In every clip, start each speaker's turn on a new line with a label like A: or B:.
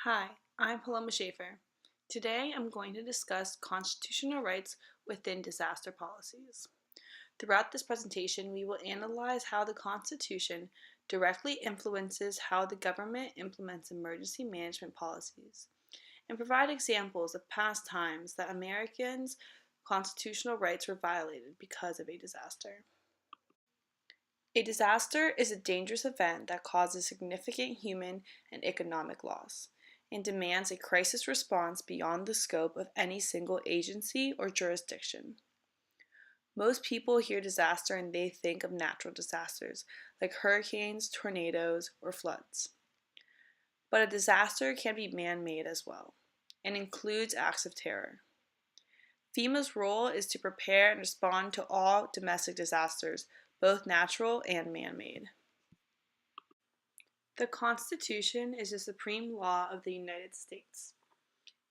A: Hi, I'm Paloma Schaefer. Today I'm going to discuss constitutional rights within disaster policies. Throughout this presentation, we will analyze how the Constitution directly influences how the government implements emergency management policies and provide examples of past times that Americans' constitutional rights were violated because of a disaster. A disaster is a dangerous event that causes significant human and economic loss and demands a crisis response beyond the scope of any single agency or jurisdiction. Most people hear disaster and they think of natural disasters like hurricanes, tornadoes, or floods. But a disaster can be man-made as well and includes acts of terror. FEMA's role is to prepare and respond to all domestic disasters, both natural and man-made. The Constitution is the supreme law of the United States.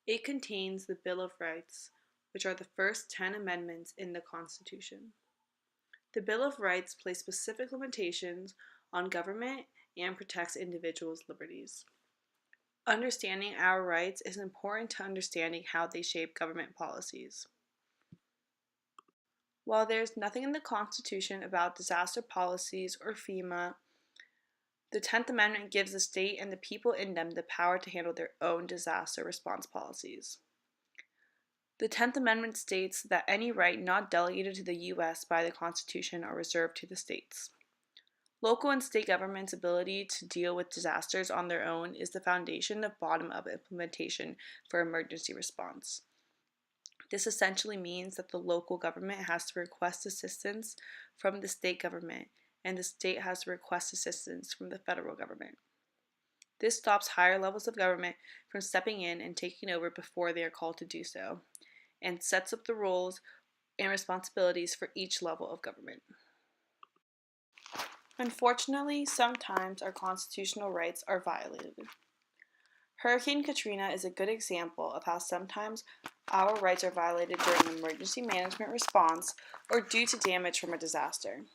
A: It contains the Bill of Rights, which are the first 10 amendments in the Constitution. The Bill of Rights places specific limitations on government and protects individuals' liberties. Understanding our rights is important to understanding how they shape government policies. While there is nothing in the Constitution about disaster policies or FEMA, the 10th Amendment gives the state and the people in them the power to handle their own disaster response policies. The 10th Amendment states that any right not delegated to the U.S. by the Constitution are reserved to the states. Local and state governments' ability to deal with disasters on their own is the foundation of bottom-up implementation for emergency response. This essentially means that the local government has to request assistance from the state government, and the state has to request assistance from the federal government. This stops higher levels of government from stepping in and taking over before they are called to do so, and sets up the roles and responsibilities for each level of government. Unfortunately, sometimes our constitutional rights are violated. Hurricane Katrina is a good example of how sometimes our rights are violated during an emergency management response or due to damage from a disaster.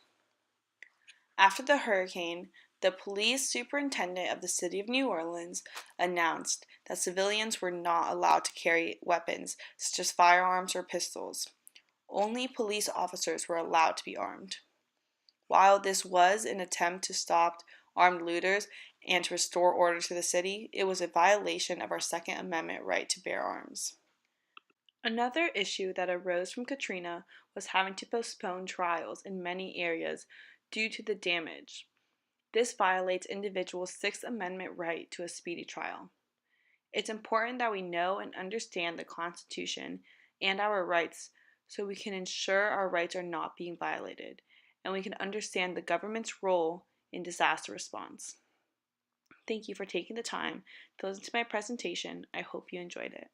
A: After the hurricane, the police superintendent of the city of New Orleans announced that civilians were not allowed to carry weapons such as firearms or pistols. Only police officers were allowed to be armed. While this was an attempt to stop armed looters and to restore order to the city, it was a violation of our Second Amendment right to bear arms. Another issue that arose from Katrina was having to postpone trials in many areas due to the damage. This violates individuals' Sixth Amendment right to a speedy trial. It's important that we know and understand the Constitution and our rights so we can ensure our rights are not being violated, and we can understand the government's role in disaster response. Thank you for taking the time to listen to my presentation. I hope you enjoyed it.